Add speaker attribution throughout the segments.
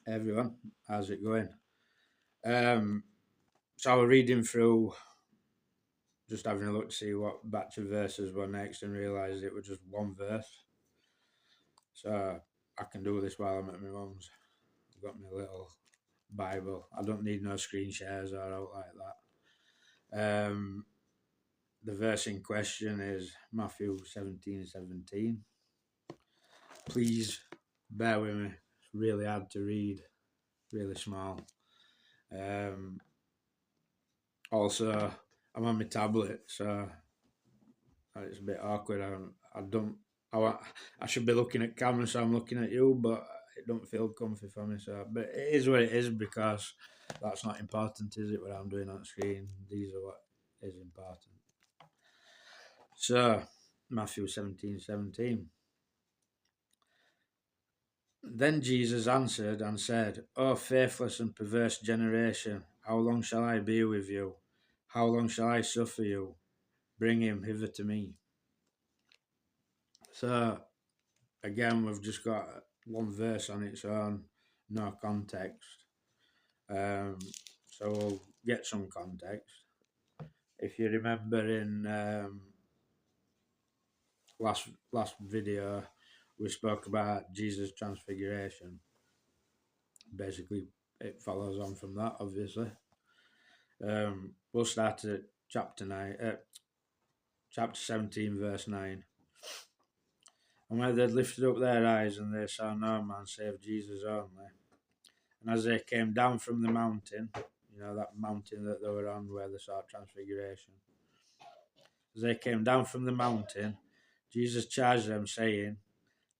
Speaker 1: Hey everyone, how's it going? Um, so I was reading through, just having a look to see what batch of verses were next, and realised it was just one verse. So I can do this while I'm at my mum's. I've got my little Bible. I don't need no screen shares or out like that. The verse in question is Matthew 17:17. Please bear with me. It's really hard to read, really small. Um, Also, I'm on my tablet, so it's a bit awkward. I don't. I should be looking at camera, so I'm looking at you, but it don't feel comfy for me. So, but it is what it is because that's not important, is it? What I'm doing on screen, these are what is important. So, Matthew 17:17. Then Jesus answered and said, O faithless and perverse generation, how long shall I be with you? How long shall I suffer you? Bring him hither to me. So again, we've just got one verse on its own, no context. So we'll get some context. If you remember in last video, we spoke about Jesus' transfiguration. Basically, it follows on from that, obviously. We'll start at chapter 17, verse 9. And when they lifted up their eyes, and they saw no man save Jesus only, and as they came down from the mountain, that mountain that they were on where they saw transfiguration, as they came down from the mountain, Jesus charged them, saying,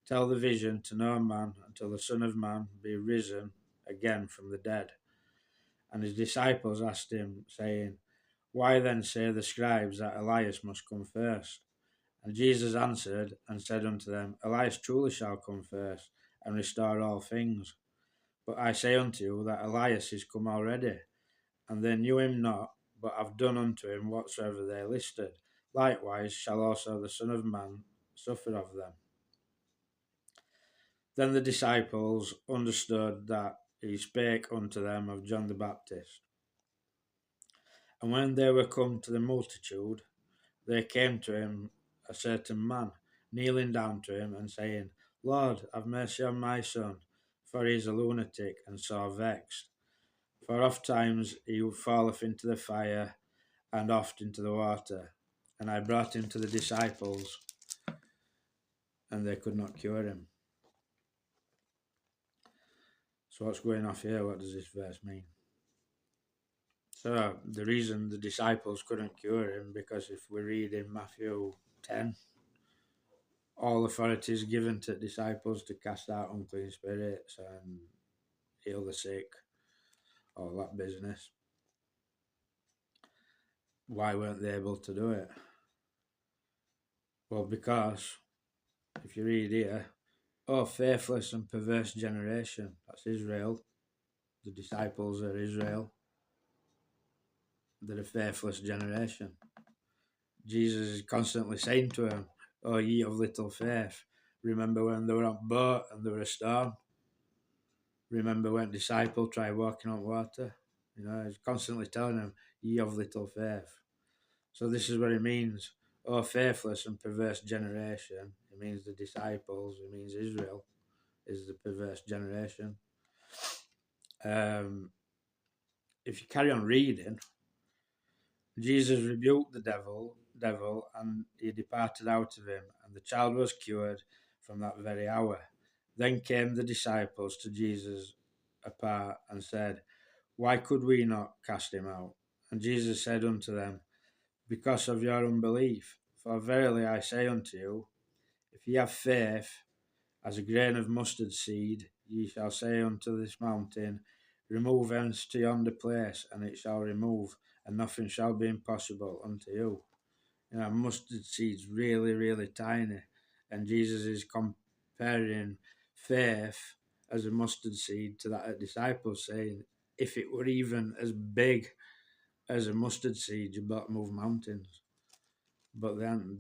Speaker 1: Tell the vision to no man until the Son of Man be risen again from the dead. And his disciples asked him, saying, Why then say the scribes that Elias must come first? And Jesus answered and said unto them, Elias truly shall come first, and restore all things. But I say unto you that Elias is come already, and they knew him not, but have done unto him whatsoever they listed. Likewise shall also the Son of Man suffer of them. Then the disciples understood that he spake unto them of John the Baptist. And when they were come to the multitude, there came to him a certain man, kneeling down to him, and saying, Lord, have mercy on my son, for he is a lunatic, and sore vexed. For oft times he falleth into the fire, and oft into the water. And I brought him to the disciples, and they could not cure him. So what's going off here? What does this verse mean? So the reason the disciples couldn't cure him, because if we read in Matthew 10, all authority is given to disciples to cast out unclean spirits and heal the sick, all that business. Why weren't they able to do it? Well, because if you read here, oh, faithless and perverse generation, that's Israel. The disciples are Israel. They're a faithless generation. Jesus is constantly saying to them, oh, ye of little faith. Remember when they were on boat and there was a storm? Remember when disciples tried walking on water? He's constantly telling them, ye of little faith. So this is what it means. Oh, faithless and perverse generation. It means the disciples. It means Israel is the perverse generation. If you carry on reading, Jesus rebuked the devil, and he departed out of him, and the child was cured from that very hour. Then came the disciples to Jesus apart and said, Why could we not cast him out? And Jesus said unto them, Because of your unbelief. For verily I say unto you, if ye have faith as a grain of mustard seed, ye shall say unto this mountain, Remove hence to yonder place, and it shall remove, and nothing shall be impossible unto you. Mustard seed's really, really tiny, and Jesus is comparing faith as a mustard seed to that disciples, saying, if it were even as big as a mustard seed, you'd about move mountains. But then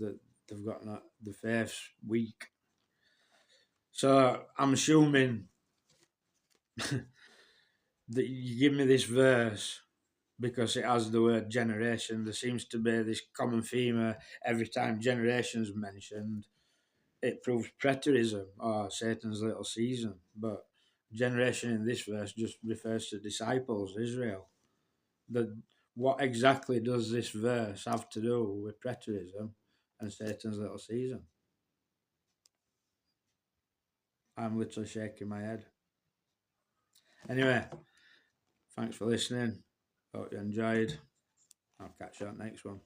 Speaker 1: they've got not, the faith's weak. So I'm assuming that you give me this verse because it has the word generation. There seems to be this common theme every time generation's mentioned. It proves preterism or Satan's little season. But generation in this verse just refers to disciples, Israel. What exactly does this verse have to do with preterism and Satan's little season? I'm literally shaking my head. Anyway, thanks for listening. Hope you enjoyed. I'll catch you on the next one.